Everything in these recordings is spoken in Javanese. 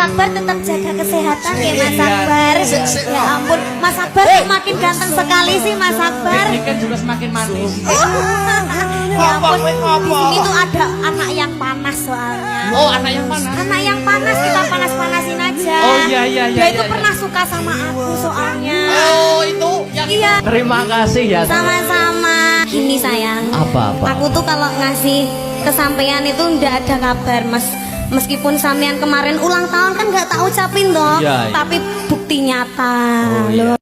Akbar tetap jaga kesehatan ya Mas Akbar. Ya ampun, Mas Akbar makin ganteng sekali sih Mas Akbar. Ini kan juga semakin manis. Ya ampun, di sini tuh ada anak yang panas soalnya. Oh, anak yang panas. Anak yang panas, kita panas-panasin aja. Oh iya. Dia itu pernah suka sama aku soalnya. Oh, itu yang Iya. Terima kasih ya. Sama-sama. Gini sayang. Apa? Aku tuh kalau ngasih kesampaian itu ndak ada kabar Mas. Meskipun sampean kemarin ulang tahun kan nggak tak ucapin toh, Iya. tapi bukti nyata. Oh, iya. Loh.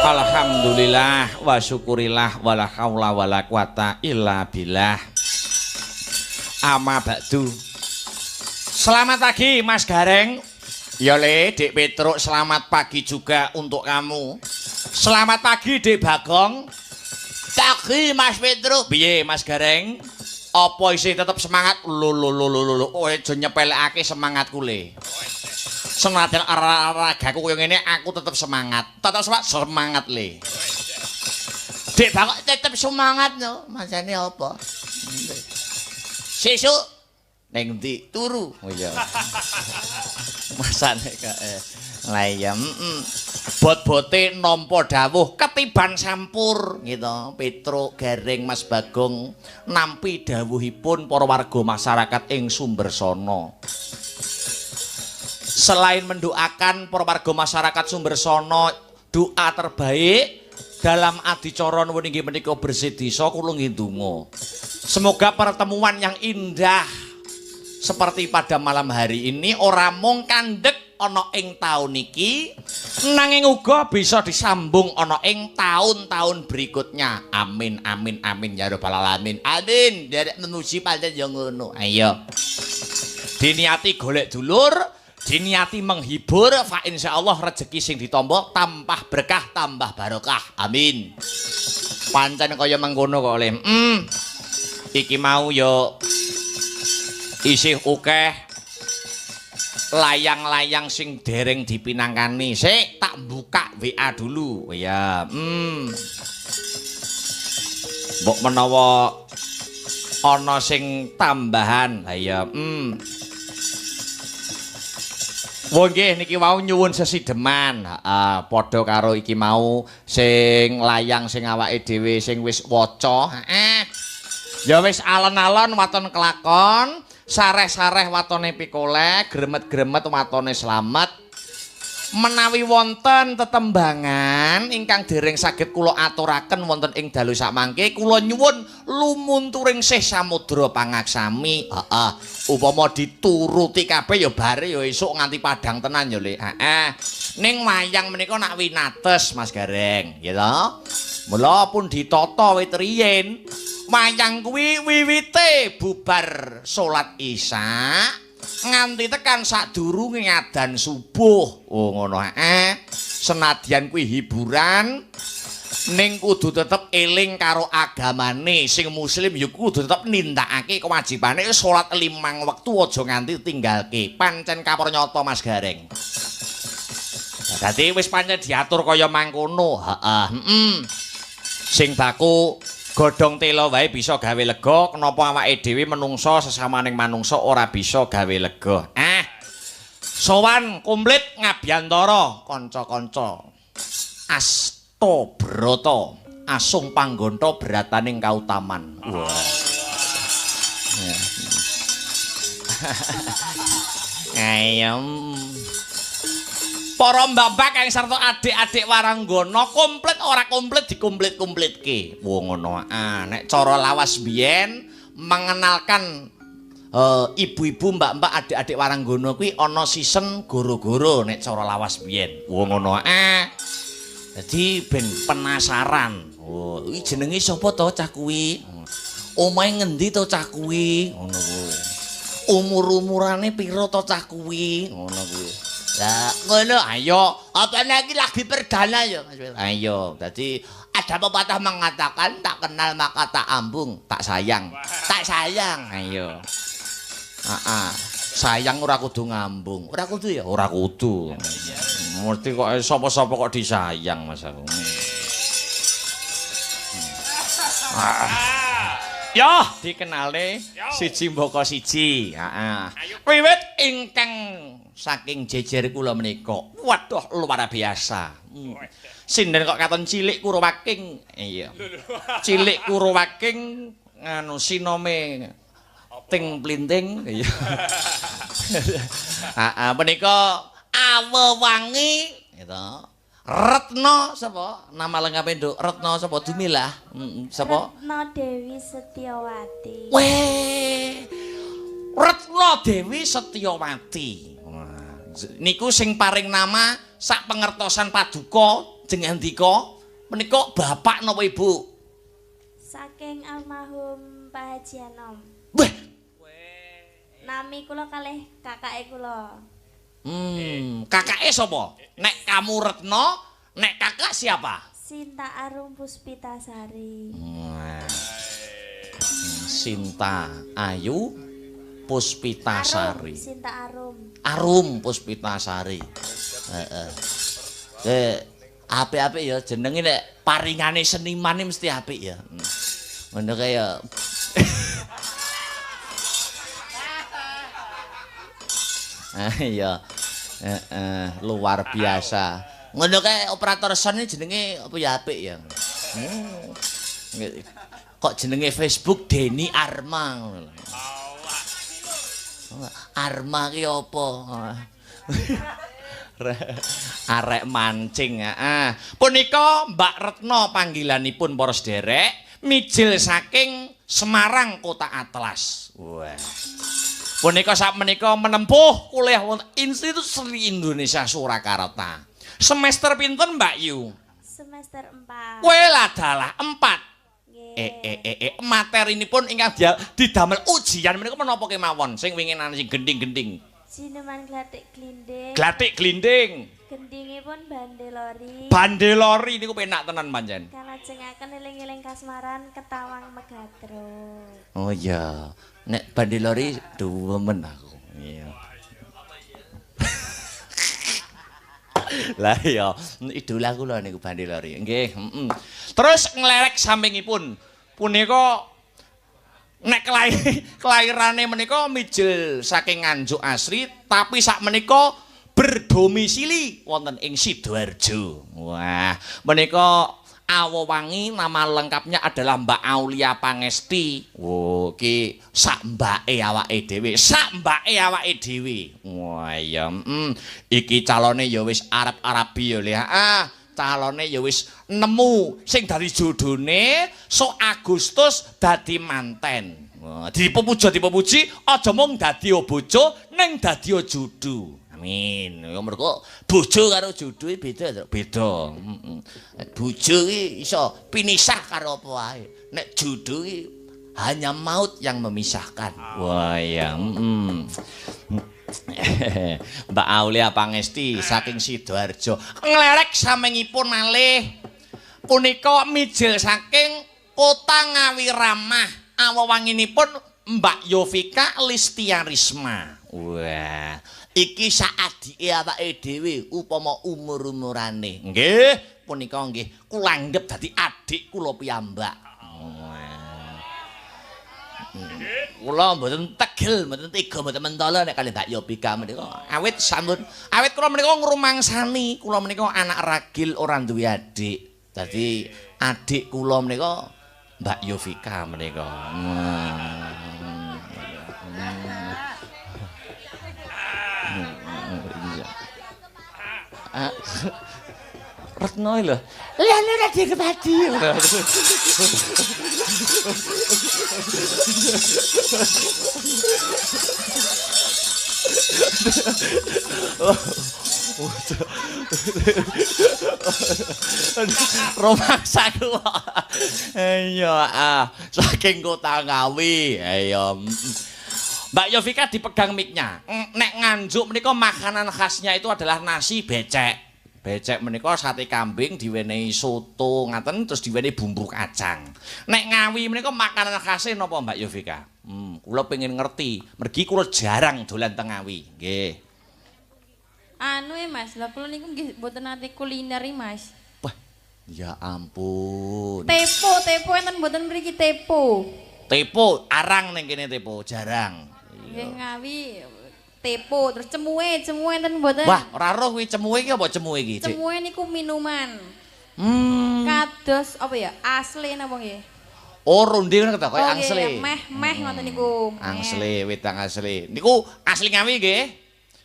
Alhamdulillah wa syukurillah wala haula wala quwata illa billah. Amma ba'du. Selamat pagi Mas Gareng. Ya Le, Dek Petruk, selamat pagi juga untuk kamu. Selamat pagi Dek Bagong. Pagi Mas Petruk. Piye Mas Gareng? Apa isih tetep semangat? Lho. Kowe aja nyepelekake semangatku Le. Senajan ragaku koyo ngene aku tetep semangat. Tetep semangat Le. Dek Bagong tetep semangat no. Masane apa? Sesuk ning ndi turu? Oh iya. Masane kae. Lah iya, bot-bote nampa dawuh ketiban sampur gitu. Petruk Gareng Mas Bagong nampi dawuhipun para warga masyarakat ing Sumbersana. Selain mendoakan para warga masyarakat Sumbersana doa terbaik dalam adicara niki menika bersih desa kula nggih ndonga. Semoga pertemuan yang indah seperti pada malam hari ini ora mung kandhek ana ing taun iki nanging uga bisa disambung ana ing taun-taun berikutnya. Amin amin amin ya rabbal alamin. Amin. Derek memuji pancen ya ngono. Ayo. Diniati golek dulur, diniati menghibur, fa insyaallah rezeki sing ditampa tambah berkah, tambah barokah. Amin. Pancen kaya mengkono kok, Lim. Iki mau yo isih akeh layang-layang sing dereng dipinangkani. Sik tak buka WA dulu. Ya, mbok menawa ana sing tambahan. Ha ya, Wong nggih niki wau nyuwun sesideman. Heeh, padha karo iki mau sing layang sing awake dhewe sing wis waca. Heeh. Ya wis alon-alon waton kelakon, sareh-sareh watone pikoleh, gremet-gremet watone slamet. Menawi wonten tetembangan ingkang dereng saged kula aturaken wonten ing dalu sakmangke, kula nyuwun lumunturing Syekh Samudra Pangaksami. Heeh. Upama dituruti kabeh ya bare ya esuk nganti padang tenan ya, Le. Heeh. Ning wayang menika nak winates Mas Gareng, ya to. Mula pun ditata wit riyin. Wayang kuwi wiwite bubar salat Isya nganti tekan sadurunge adzan subuh. Oh ngono senadyan kuwi hiburan ning kudu tetep eling karo agamane. Sing muslim ya kudu tetep nindakake kewajibane salat 5 wektu aja nganti tinggalke. Pancen kapranyata Mas Gareng. Dadi wis pancen diatur kaya mangkono. Heeh. Sing baku godhong tela wae bisa gawe lega, kenapa awake dhewe menungso sesamaning manungsa ora bisa gawe lega. Sowan komplit ngabyantara kanca-kanca. Astabrata, asung panggonta berataning kautaman. Wah. Ayam. Para mbak-mbak kang sarta adik-adik waranggana komplit ora komplit dikomplit-komplitke. Wong ngono. Nek cara lawas biyen mengenalkan ibu-ibu, mbak-mbak, adik-adik waranggana kuwi ana season goro-goro nek cara lawas biyen. Wong ngono. Dadi ben penasaran. Oh, iki jenenge sapa to cah kuwi? Omahe ngendi to cah kuwi? Ngono kuwi. Umur-umurane pira to cah kuwi? Ngono kuwi. Lah ngono ayo apa lagi perdana ya Mas. Ayo dadi ada pepatah mengatakan tak kenal maka tak ambung, tak sayang ayo. Sayang ora kudu ngambung. Ora kudu ya, ora kudu. Mesti kok sapa-sapa kok disayang Mas aku. Yo dikenale siji mbaka siji. Wiwit ingkang saking jejer kula menika. Waduh luar biasa. Sinden kok katon cilik Kurawaking. Iya. Cilik Kurawaking nganu sinome ting plinting. Iya. Menika Awewangi gitu. Retno sapa? Nama lengkape Nduk? Retno sapa? Dumilah. Sapa? Retno Dewi Setiawati. Weh. Retno Dewi Setiawati. Niku sing paring nama sak pengertosan paduka jeneng ndika menika bapak napa ibu? Saking almarhum Pak Haji Anom. Weh. Nami kula kalih kakake kula. Kakake sapa? Nek kamu Retno, nek kakak siapa? Sinta Arum Puspitasari. Sinta Ayu Puspitasari. Sinta Arum. Arum Puspitasari. Apik-apik ya jenenge nek paringane seniman iki mesti apik ya. Ngono kaya iya. Luar biasa. Ngono kae operator sound jenenge apa ya apik ya. Kok jenenge Facebook Denny Arma ngono. Arma ki apa? Arek mancing. Punika Mbak Retno panggilanipun para sederek, mijil saking Semarang Kota Atlas. Wah. Punika sak menika menempuh kuliah wonten Institut Seni Indonesia Surakarta. Semester pinten Mbak Yu? Semester 4. Kowe ladalah 4. Nggih. Materinipun ingkang didamel ujian menika menapa kemawon sing wingi nang sing gending-gending. Sineman glatik glinding. Glatik glinding. Gendingipun bandelori. Bandelori niku penak tenan pancen. Kalajengaken eling-eling kasmaran ketawang megatro. Oh iya, nek bandelori duwemen aku. Iya. Lah iya, idola kula niku bandelori. Nggih, Terus nglerek sampingipun punika nek kelairane menika mijil saking Nganjuk asri tapi sak menika berdomisili wonten ing Sidoarjo. Wah, menika Awowangi nama lengkapnya adalah Mbak Aulia Pangesti. Oh, ki sak mbake awake dhewe, sak mbake awake dhewe. Wah, ya, iki calone ya wis arep-arepi ya, Le. Calone ya wis nemu sing dari jodone sok Agustus dadi manten. Wah, dipuji aja mung dadi bojo ning dadi jodoh. Amin. Ya mergo bojo karo jodohe beda. Bojo iki iso pinisah karo apa wae. Nek jodoh iki hanya maut yang memisahkan. Wah ya. Mbak Aulia Pangesti saking Sidoarjo. Nglerek samengipun malih punika mijil saking Kota Ngawi Ramah. Awewanginipun Mbak Yovika Listiarisma. Wah, iki sak adike awake dhewe upama umur-umurane. Nggih, punika nggih kula anggap dadi adik kula piyambak. Kula mboten tegel, mboten tega, mboten mentala nek kalih Mbak Yovika menika. Awit kula menika ngrumangsani, kula menika anak ragil ora duwe adik. Dadi adik kula menika Mbak Yovika menika. Retno lho. Liyane ora dikepadi. Romaksaku. Iya, saking Kota Ngawi. Ayo. Mbak Yovika dipegang mic-nya. Nek Nganjuk menika makanan khasnya itu adalah nasi becek. Becek menika sate kambing diwenehi soto ngaten terus diwenehi bumbu kacang. Nek Ngawi menika makanan khasnya napa Mbak Yovika? Kula pengen ngerti. Mergi kula jarang dolan teng Ngawi. Nggih. Anu Mas, lha kula niku nggih mboten nate kuliner Mas. Wah, ya ampun. Tepo enten mboten mriki tepo. Tepo arang ning kene tepo, jarang. Nggih Ngawi tepo terus cemuhe enten mboten. Wah, ora roh kuwi cemuhe iki apa cemuhe iki, Cik? Cemuhe niku minuman. Kados apa ya? Asli napa nggih? Oh, ronde ngono ta, koyo angsle. Meh ngoten niku. Angsle, wedang asli. Niku asli Ngawi nggih.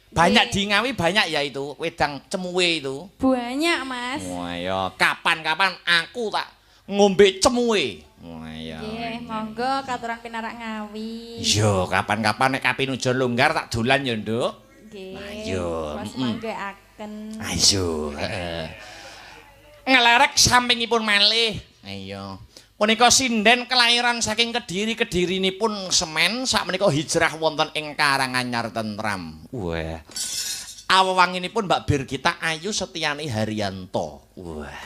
Banyak di Ngawi banyak ya itu wedang cemuhe itu. Banyak, Mas. Wah ya, kapan-kapan aku tak ngombe cemuhe. Wah ya. Nggih, monggo katuran pinarak Ngawi. Yo, kapan-kapan nek kapinujon longgar tak dolan ya, Nduk. Nggih. Ayo. Mas manggeaken. Ayo, heeh. Ngelerek sampingipun malih. Ayo. Punika sinden kelahiran saking Kediri-kedirinipun semen sakmenika hijrah wonten ing Karanganyar tentram. Wah. Awewanginipun Mbak Birgita Ayu Setiani Haryanto. Wah.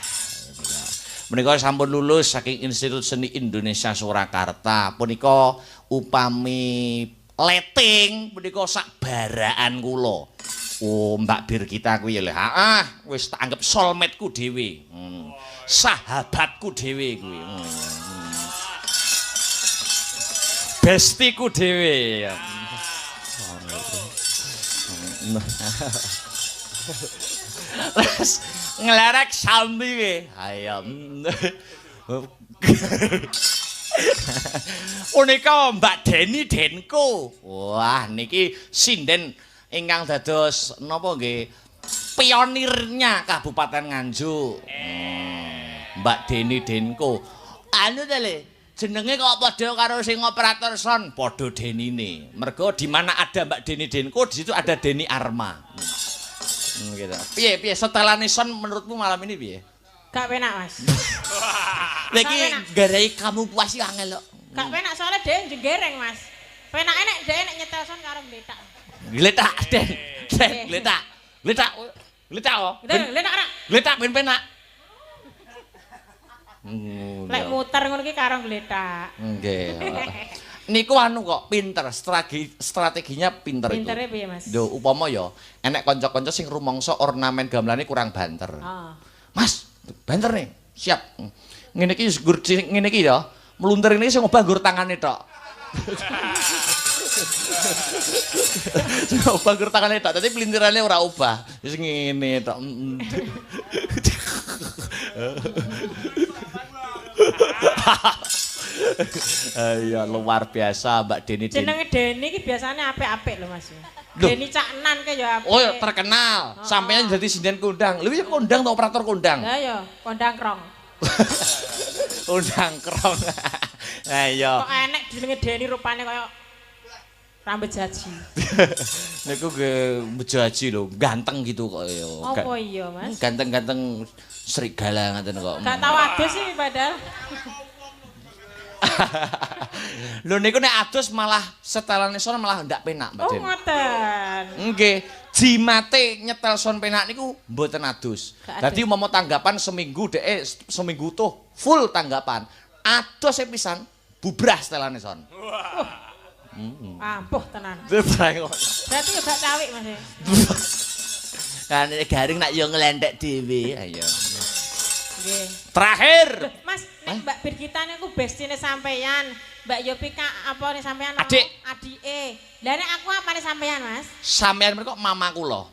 Menika sampun lulus saking Institut Seni Indonesia Surakarta. Punika upami leting punika sak baraan kula. Oh, Mbak Birgita kuwi lho. Heeh, wis tak anggap soulmate-ku dhewe. Sahabatku dhewe kuwi. Bestiku dhewe. Terus nglerek sambi kowe. Ayo. Punika Mbak Deni Denko. Wah, niki sinden ingkang dados napa nggih pionirnya Kabupaten Nganjuk. Mbak Deni Denko. Anu ta Le, jenenge kok padha karo sing operator sound, padha denine. Mergo di mana ada Mbak Deni Denko, di situ ada Deni Arma. Gitu. Piye setelane sound menurutmu malam ini piye? Gak penak, Mas. Lagi garai kamu puas yo angel kok. Gak penak soalnya dhewe jenggereng, Mas. Penak enek dhewe nek nyetel son karo gletak. Gletak, Den. Gletak. Gletak. Gletak kok. Gletak ora? Gletak ben penak. Lek muter ngono ki karo gletak. Nggih. Niku anu kok pinter, strateginya pinter itu. Pintere piye, Mas? Lho, upama ya enek kanca-kanca sing rumangsa ornamen gamelane kurang banter. Oh. Mas, banter nih. Siap. Ngene iki gur ngene iki ya. Mlunter ini sing obah gur tangane tok. Sing obah gur tangane tok, dadi pelintirane ora obah. Wis ngene tok. Iya luar biasa Mbak Deni. Jenenge Deni iki biasane apik-apik lho Mas. Deni Cak Nan ke ya apik. Oh terkenal. Sampeyan dadi sinden kondang. Lha iki kondang ta operator kondang? Lah ya, kondang krong. Kondang krong. Lah iya. Kok enek jenenge Deni rupane kaya rambut jaji. Niku ge bejaji lho, ganteng gitu kok ya. Apa iya, Mas? Ganteng-ganteng serigala ngaten kok. Gak tau adus sih padahal. Lho niku nek adus malah setelane son malah ndak penak, Mbak Den. Oh, ngoten. Nggih, jimate nyetel son penak niku mboten adus. Dadi umpama tanggapan seminggu seminggu tuh full tanggapan. Adus pisan bubrah setelane son. Ampuh tenan. Berarti ya gak cawik Mas. Kan garing nak yo ngelendek dhewe, ayo. Nggih. Terakhir. Mas, nek Mbak Birgita niku bestine sampeyan, Mbak Yopika apa nih sampeyan? Adik. Adike. Lah nek aku apa nih sampeyan, Mas? Sampeyan mereka mama kula.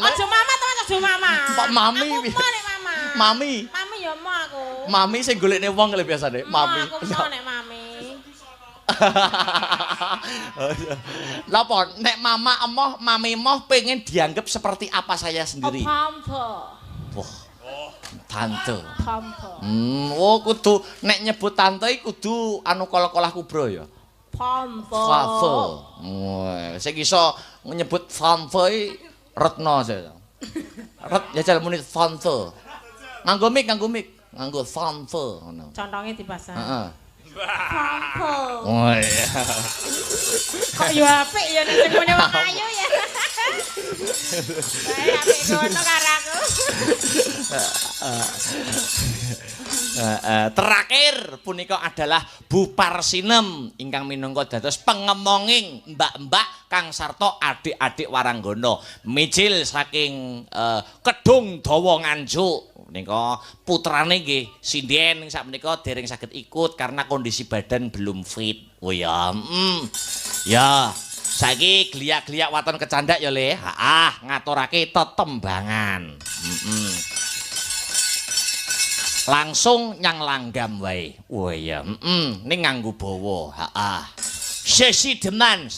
Aja mama to, aja mama. Pak mami. Aku mau nek mama. Mami. Mami ya mau aku. Mami sing golekne wong lho biasane, mami. Aku mau nek mami. Lapa nek mama emoh, mami emoh pengen dianggap seperti apa saya sendiri? Tante. Wah. Tante. Tante. Oh kudu nek nyebut tante iki kudu anu kala-kalah kubro ya. Tante. Tante. Sing iso nyebut tante iki Retno saya. Ret jajal muni tante. Nganggo mic, nganggo tante ngono. Contonge dipasang. Heeh. Tante. Oh iya. Kok yo apik ya nek sing muni wong ayu ya. Bae apik ngono karo aku. Terakhir punika adalah Bu Parsinem ingkang minangka dados pengemonging mbak-mbak Kang Sarto adik-adik Waranggono. Mijil saking Kedung Dawa Nganjuk. Nika putrane nggih sinden sakmenika dereng saged ikut karena kondisi badan belum fit. Oh ya. Ya, saiki gliak-gliak waton kecandak ya Le. Heeh, ngaturake tetembangan. Langsung nyang langgam wae. Oh iya, ning nganggo bawa. Heeh. Sesi deman.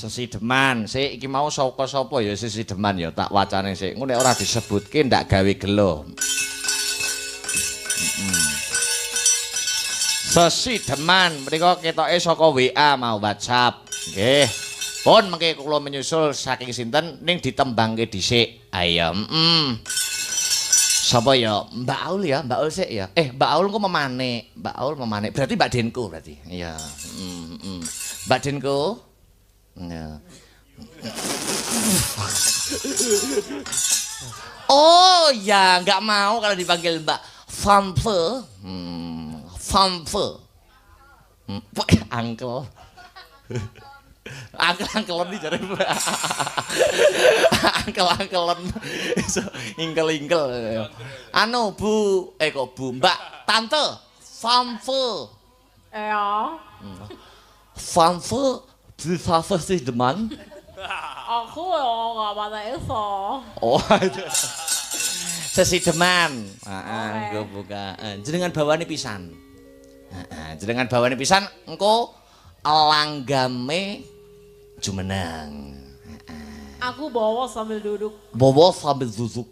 Sik iki mau sapa ya sesi deman ya tak wacane sik. Engko nek ora disebutke ndak gawe gelo. Sesi deman mriko ketoke saka WA mau WhatsApp. Nggih. Pun mengke kula menyusul saking sinten ning ditembangke dhisik. Ayo, Sapa ya? Mbak Aul ya, Mbak Aul sik ya. Mbak Aul kok memanik. Mbak Aul memanik. Berarti Mbak Denko berarti. Iya. Mbak Denko. Ya. Oh ya, nggak mau kalau dipanggil Mbak Famfe. Famfe. Angkel. Angkel-angkelon iki jare. Angkel-angkelon. Iso ingkel-ingkel. Anu Bu, kok Bu, Mbak Tante Famfe. Ya. Famfe, du Famfe sih deman. Aku ora pati iso. Oh. Sesi deman. Heeh, nggo bukaan. Jenengan bawane pisan. Heeh, jenengan bawane pisan engko langgame jumeneng. Aku bawa sambil duduk. Bawa sambil duduk.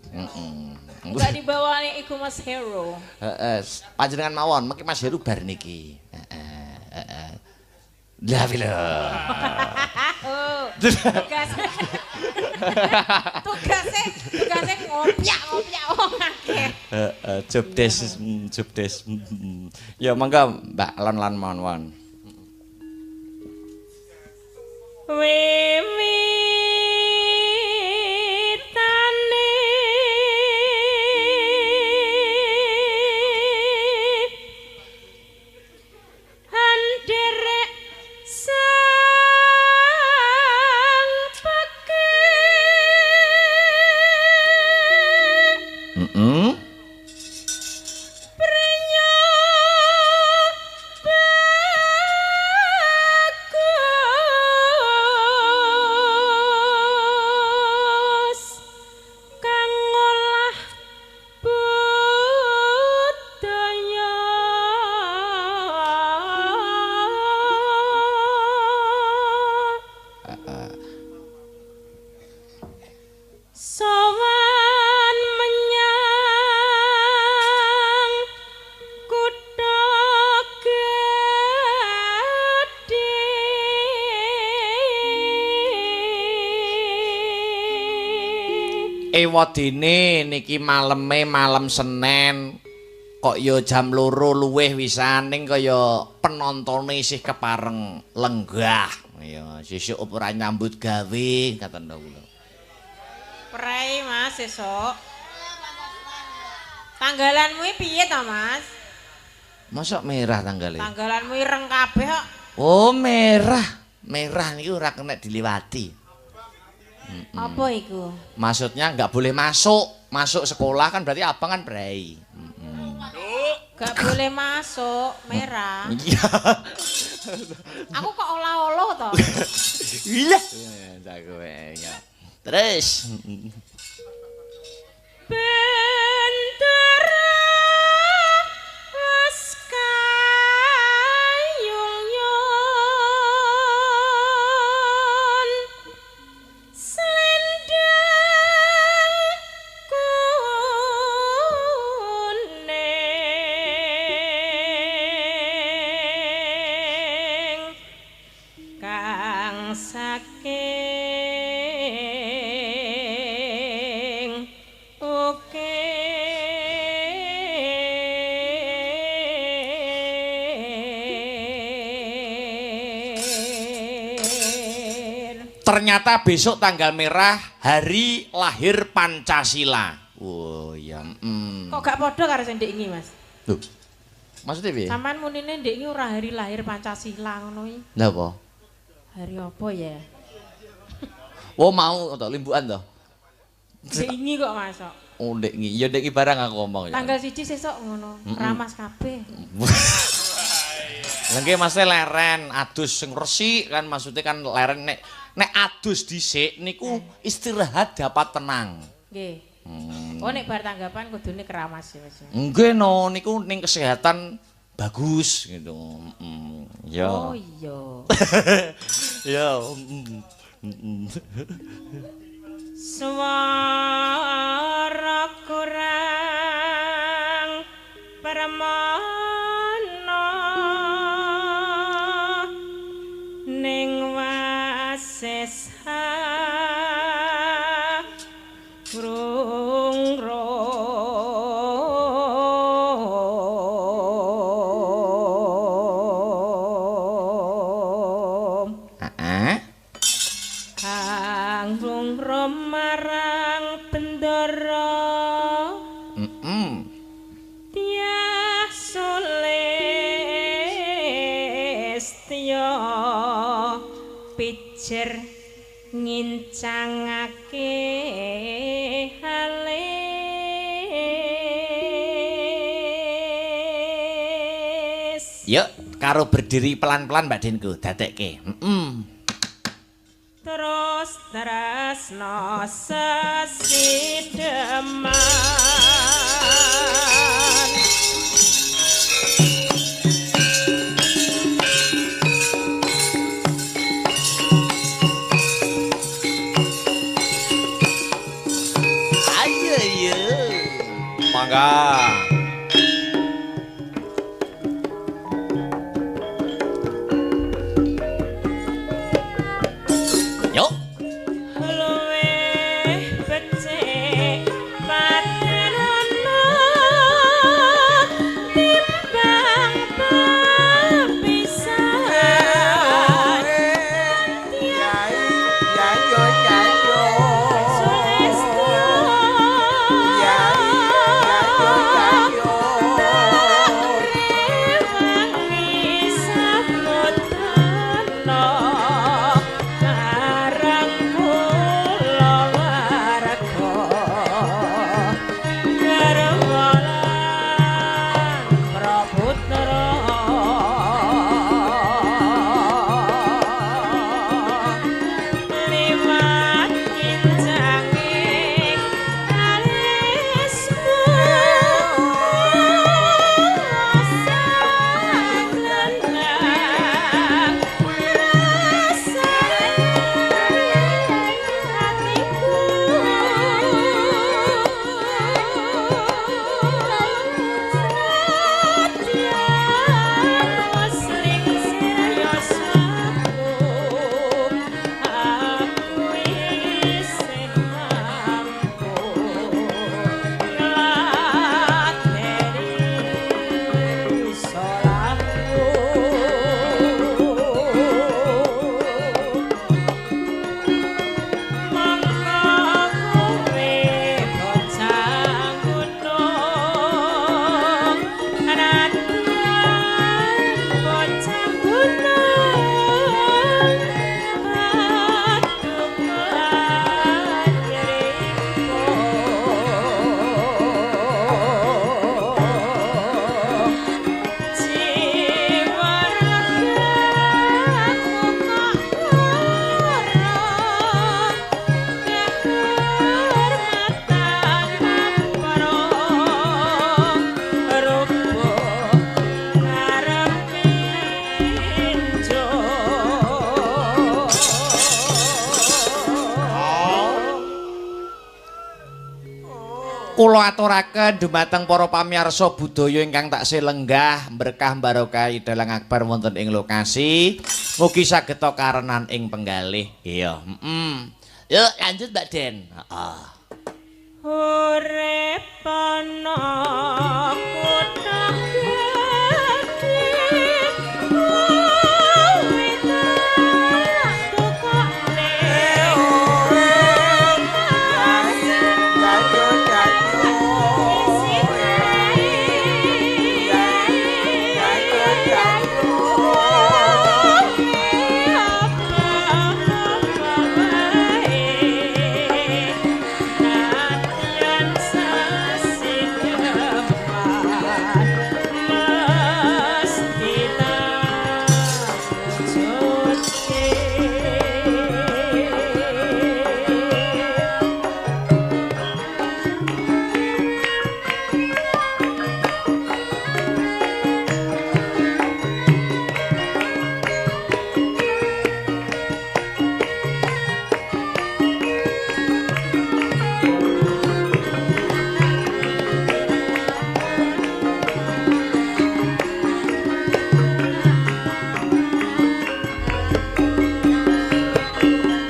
Enggak dibawani iku Mas Hero. Heeh, panjenengan mawon, mengki Mas Heru bar niki. Heeh. Lah pilo. Oh, tugasnya ngopyak wong akeh. Job desk, job desk. Ya mangga Mbak lan mawon. Wiwitane anderek sang peke Heeh. Prenyo bagus kang ngolah budaya sowan menyang kutha gedhe Ewadene niki malem Senin. Kok ya jam 2 luwih wisaning kaya penontone isih kepareng lenggah. Ya sesuk ora nyambut gawe katen kula. Prei Mas esuk. Tanggalanmu piye to Mas? Mosok merah tanggale. Tanggalanmu ireng kabeh kok. Oh, merah. Merah niku ora kena diliwati. Apa iku? Maksudnya nggak boleh masuk. Masuk sekolah kan berarti abang kan prei. Gak boleh masuk, merah. Iya. Aku kok olah-olah to. Iya. Ya. Terus. Bendera Askayung-yung selendang kuning kang saking Ternyata besok tanggal merah hari lahir Pancasila. Oh ya. Kok gak podo karo sing ndek iki, Mas? Loh. Maksudnya piye? Sampean munine ndek iki ora hari lahir Pancasila ngono iki. Lah apa? Hari apa ya? Oh mau to limbukan to. Ndek iki kok masuk. Oh ndek iki. Ya ndek iki barang aku ngomong ya. Tanggal 1 sesuk ngono. Ramas kabeh. Lengke masih leren adus sing resik kan maksudnya kan leren nek adus dhisik niku istirahat dapat tenang. Nggih. Oh nek bar tanggapan kudune keramas ya Mas. Nggih no niku ning kesehatan bagus gitu. Ya. Oh iya. Ya. Suara kurang permana ning wasesa krung rom kang rom marang bendara Tiah Sulistya pijer ngincangake halis. Yuk karo berdiri pelan-pelan Mbak Dinku dadekke. Terus tresno sesideman. Ayo yo. Kula aturaken dumateng para pamirsa budaya ingkang taksih lenggah berkah barokah dalang akbar wonten ing lokasi. Mugi saged karenan ing penggalih. Iya, Yuk lanjut Mbak Den. Heeh. Urip ana kutha gedhe kowe tak tukokne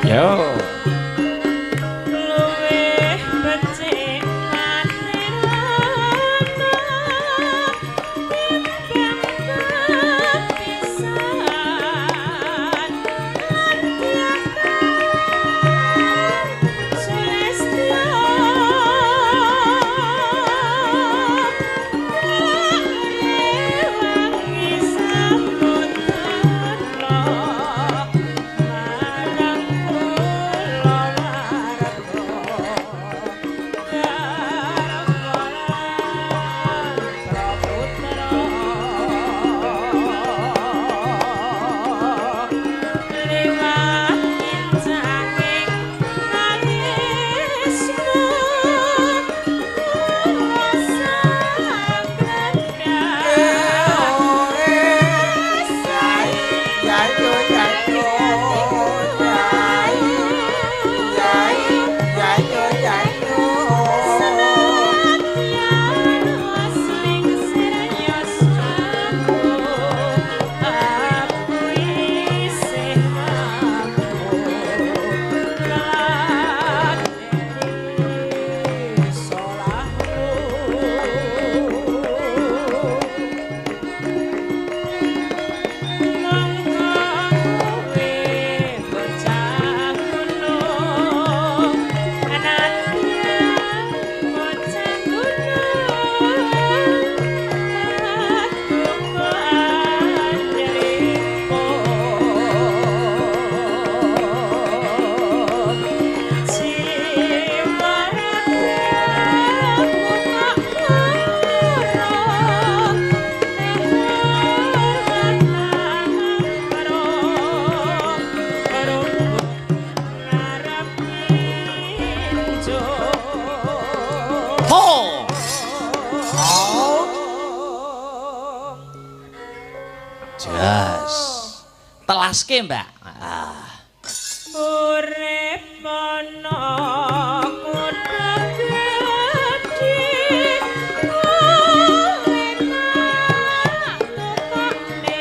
Yo. Jas. Telaske, Mbak. Urip ana kutha gedhe kowe tak tukokne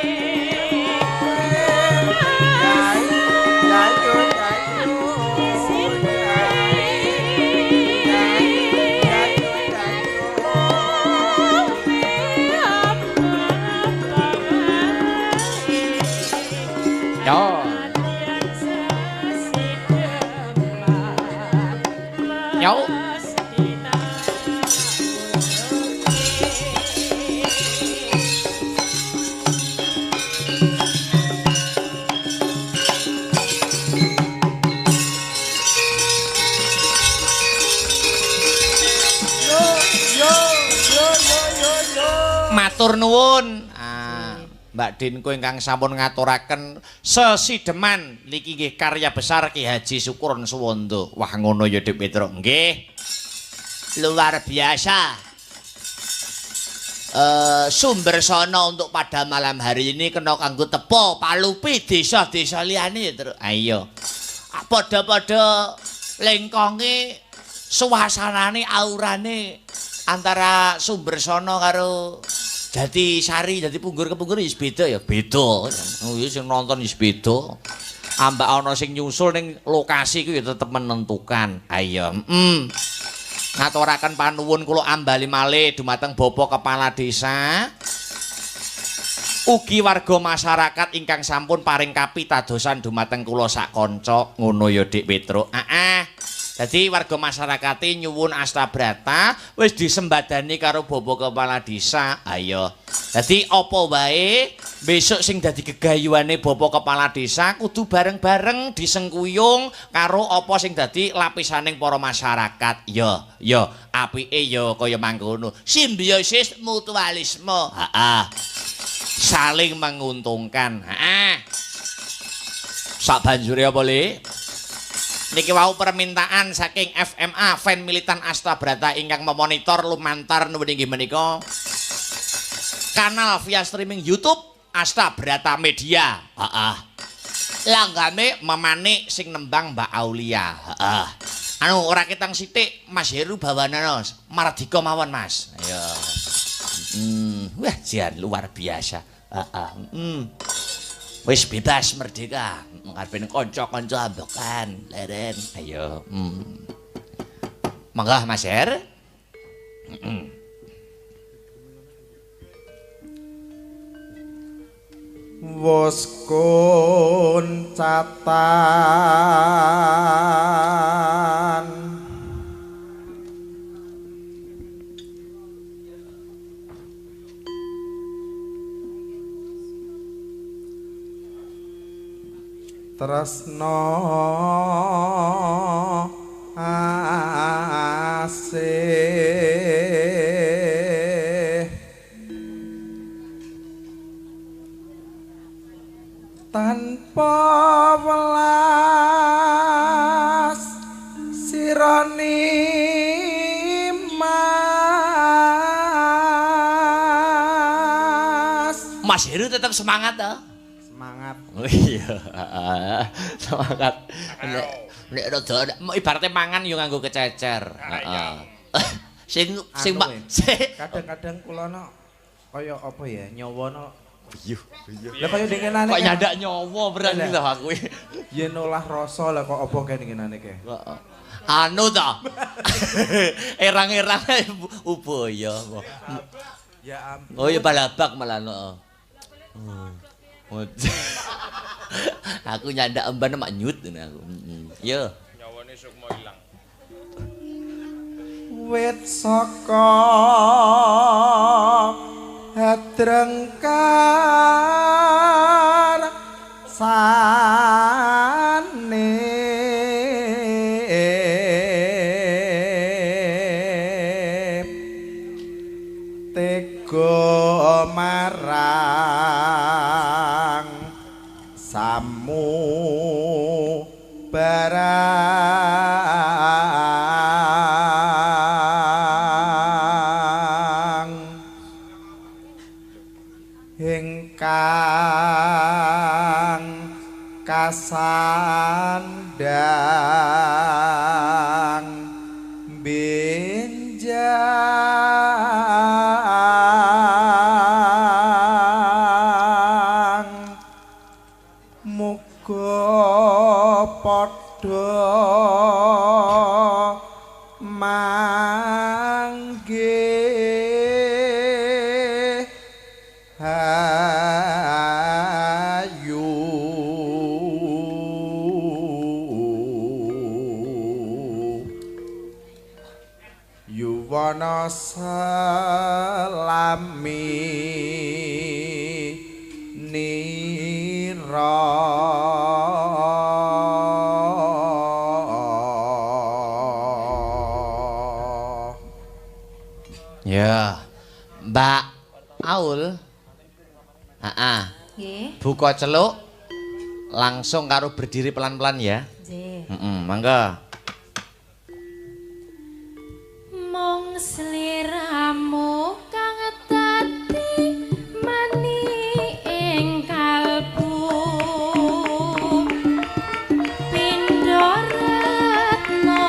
Yo. Yo. Matur nuwun. Mbak Dinko ingkang sampun ngaturaken sesideman niki nggih karya besar Ki Haji Syukuron Suwondo. Wah ngono ya Dik Petruk. Nggih. Luar biasa. Sumber sono untuk pada malam hari ini kena kanggo tepo palupi desa-desa liyane ya Truk. Ayo. Padha-padha lengkonge suasanane aurane antara Sumber Sono karo Jati Sari, Jati Punggur kepungkur wis beda ya, beda. Sing nonton wis beda. Ambak ana sing nyusul ning lokasi ku ya tetep menentukan. Ayo, ngaturaken panuwun kula ambali malih dumateng Bapak Kepala Desa. Ugi warga masyarakat ingkang sampun paring kapitadosan dumateng kula sak kanca ngono ya Dik Petruk. Dadi warga masyarakat nyuwun astabrata wis disembadani karo Bapak Kepala Desa. Ayo. Dadi apa wae besok sing dadi gegayuhane Bapak Kepala Desa kudu bareng-bareng disengkuyung karo apa sing dadi lapisaning para masyarakat. Ya, apike ya kaya mangkono. Simbiosis mutualisme. Saling menguntungkan. Sak banjure apa Le? Niki wau permintaan saking FMA Fan Militan Astabrata ingkang memonitor lumantar nuwun inggih menika kanal via streaming YouTube Astabrata Media. Langgame memanik sing nembang Mbak Aulia. Anu ora ketang sithik Mas Heru bawanana Mardika mawon Mas. Ayo. Wah, jan luar biasa. Wis bebas merdeka. Ngarepe kanca-kanca ambekan, leren. Ayo. Mangga Mas Her. Wos koncatan tresno asih tanpa welas sirani Mas Heru tetap semangat toh? Semangat. Oh iya, semangat. Nek rada ibaratnya mangan yo nganggo kececer. Heeh. Sing Kadang-kadang kula no kaya apa ya nyawana Iya. Lah kaya dengenane. Kok nyandak nyawa berani lho aku. Yen olah rasa lah kok apa kae dengenane kae. Heeh. Anu ta. Erang-erang ubaya. Ya ampun. Oh ya balabak malah heeh. Aku nyandak emban mak nyut ngene aku. Yo. Nyawane sukma ilang. Wit saka hadrengkar sane tega marang samu barang ingkang kasandang benjang muga padha manggih hayu yuwana salami nira Ya, Mbak Aul. Nggih. Buka celuk langsung karo berdiri pelan-pelan ya. Nggih. Mangga. Mong sliramu kang dadi mani ing kalbu pindha retna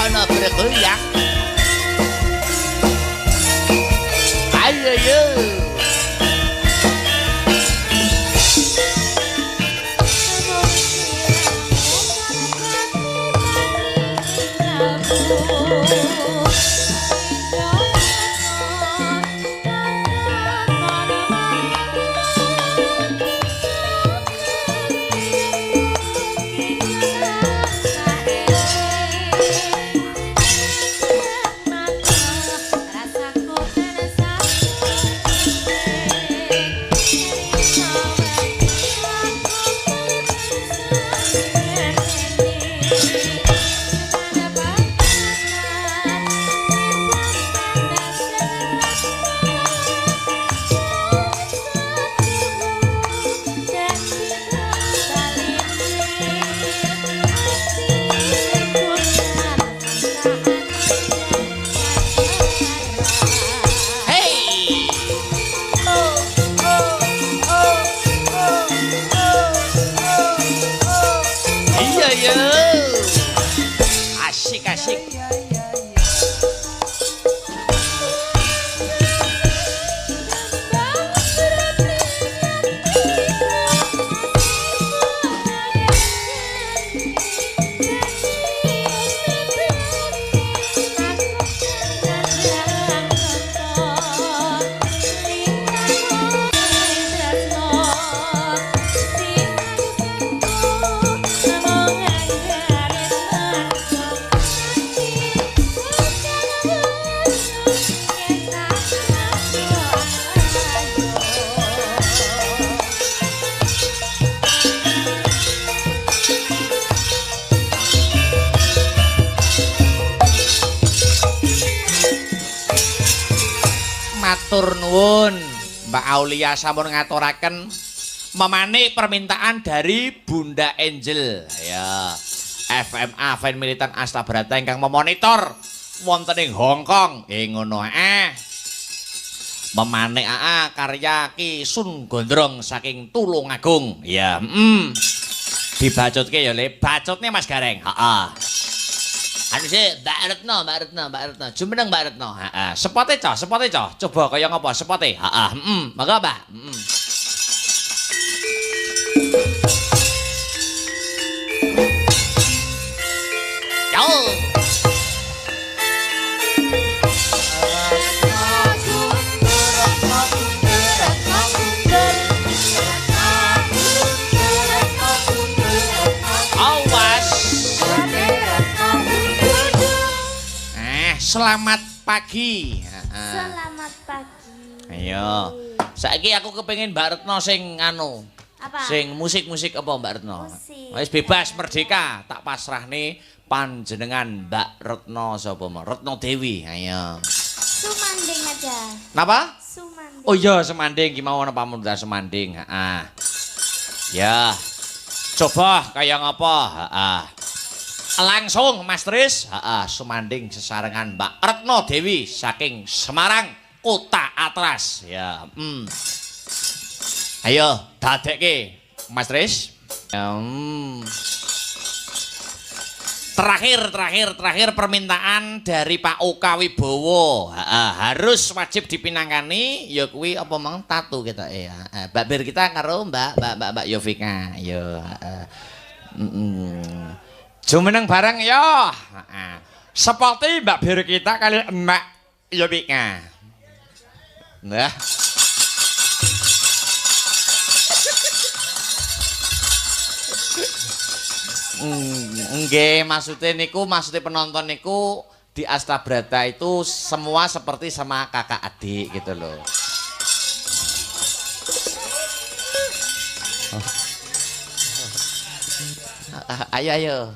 kono bergoyang. Ayo yo. Matur nuwun, Mbak Aulia sampun ngaturaken memanik permintaan dari Bunda Angel ya. FMA Fan Militan Astabrata ingkang memonitor wonten ing Hong Kong. Ngono memanik karya Ki Sun Gondrong saking Tulungagung. Ya, dibacutke ya Le, bacutne Mas Gareng. Heeh. Anu sih, Mbak Retno. Jumeneng Mbak Retno. Heeh. Sepote cah. Coba kaya ngapa sepote? Heeh. Monggo, Mbak. Yo. Selamat pagi. Selamat pagi. Ayo. Saiki aku kepengin Mbak Retno sing anu. Apa? Sing musik-musik apa Mbak Retno? Musik. Wis bebas merdeka, tak pasrahne panjenengan Mbak Retno sapa mau? Retno Dewi. Ayo. Sumanding aja. Napa? Sumanding. Oh iya semanding ki mau ana pamundutan semanding. Heeh. Ya. Coba kaya ngapa? Heeh. Langsung Mas Tris, sumanding sesarengan Mbak Retno Dewi saking Semarang, Kota Atlas. Ya, Ayo, dadekke Mas Tris. Terakhir permintaan dari Pak Oka Wibowo. Harus wajib dipinangkani ya kuwi apa mang tatu kita ya. Mbak Bir kita karo Mbak Yovika. Yo, jumeneng bareng yo. Seperti Mbak Bir kita kali Mbak Yovika. Nah. Nggih, maksudnya penonton niku di Astabrata itu semua seperti sama kakak adik gitu loh. Ayo.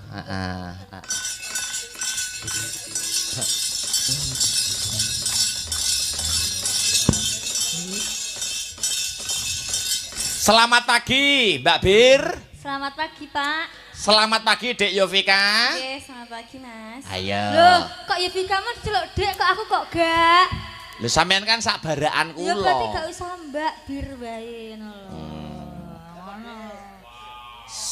Selamat pagi, Mbak Bir. Selamat pagi, Pak. Selamat pagi, Dek Yovika. Oke, selamat pagi, Mas. Ayo. Loh, kok Yovika mah celuk Dek, kok aku kok gak? Lho sampean kan sak baraan kula. Ya berarti gak usah Mbak Bir bae ngono lho.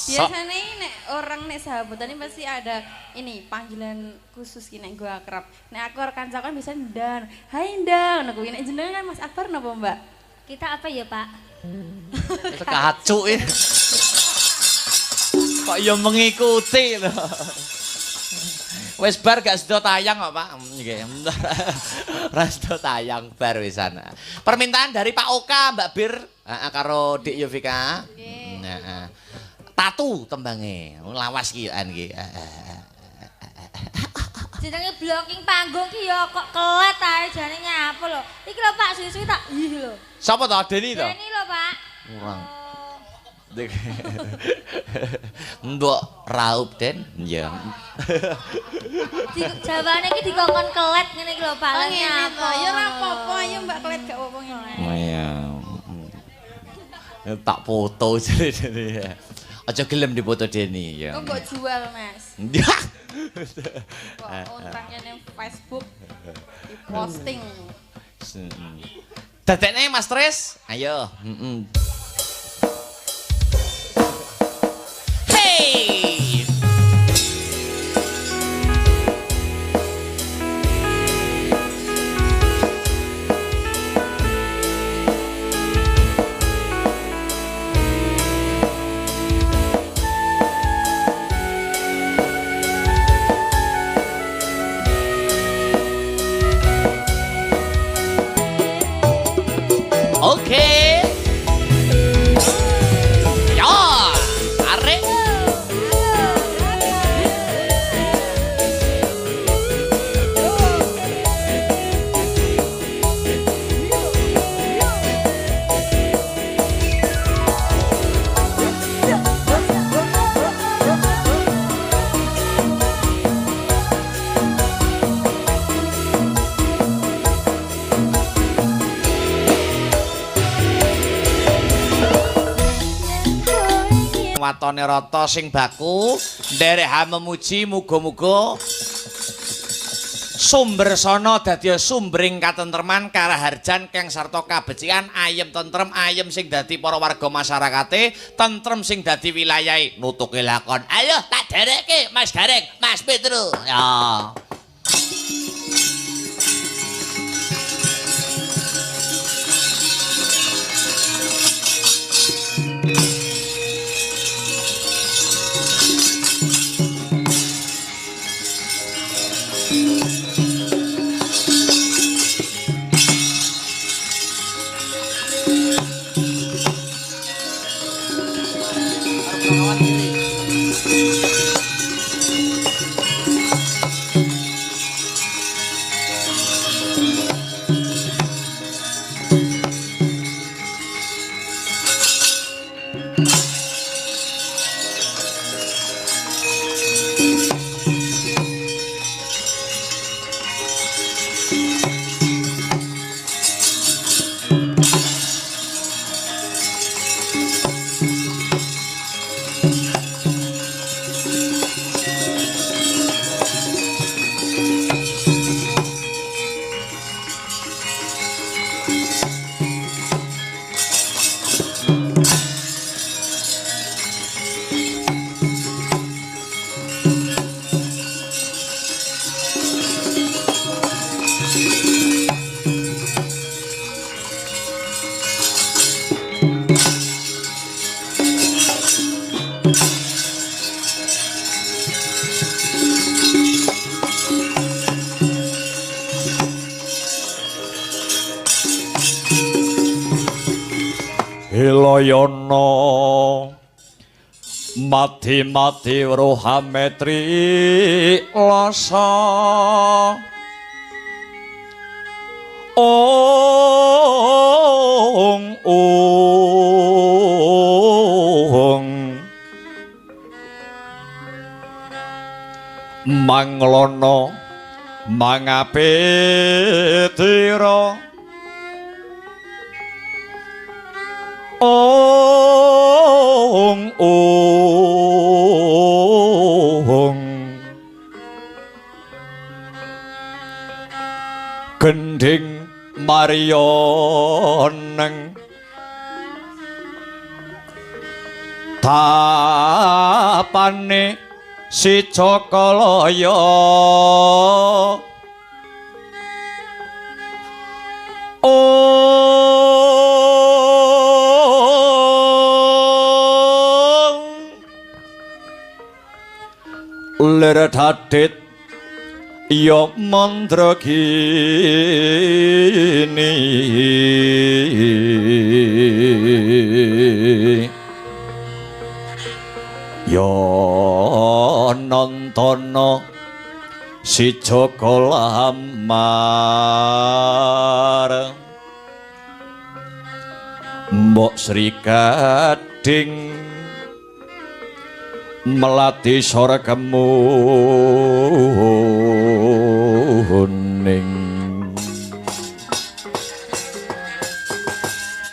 Biasanya nek orang nek sahabatan ini pasti ada ini panggilan khusus ki nek gue akrab. Nek aku rekan kan bisa ndan. Hai ndan, aku nek jenengan kan Mas Akbar napa Mbak? Kita apa ya, Pak? Itu kacuk ya. Kok ya mengikuti lho. Wis bar gak sedo tayang kok Pak. Nggih. Ora sedo tayang bar wisan. Permintaan dari Pak Oka, Mbak Bir, karo Dik Yovika. Heeh. Tatu tembange. Lawas ki an nggih. Jenenge blocking panggung ki ya kok kelet ae jane nyapa lho. Iki lho Pak suwi-suwi tak ih lho. Sapa to Deni to? Deni lho Pak. Kurang. Mbok raup Den. Ya. Jawane iki dikongkon kelet ngene iki lho Pak. Oh, Lah ngene nyapa? to. Ya ora apa-apa, ayo Mbak Klet gak apa-apa ngene. Iya. Tak foto jadi. Aja gelem dipoto Deni ya. Kok mbok jual Mas? Ya. Kok kontraknya ning Facebook diposting. Dadekne Mas Tris, ayo. Hey! Oke. Ya, tarik. Watone rata sing baku nderek memuji muga-muga sumber sono dadi sumbering katentreman karaharjan keng sarta kabecikan ayem tentrem ayem sing dadi para warga masyarakate tentrem sing dadi wilayahe nutuke lakon ayo tak derekke Mas Gareng Mas Petru ya. Hilayana mati-mati rohametri lasa ong manglono mangapetira ong gending marioneng tapane si Cakalaya lir dadit ya mantra kini ya nontono si Joko lamar Mbok Sri Gading melati sorgemu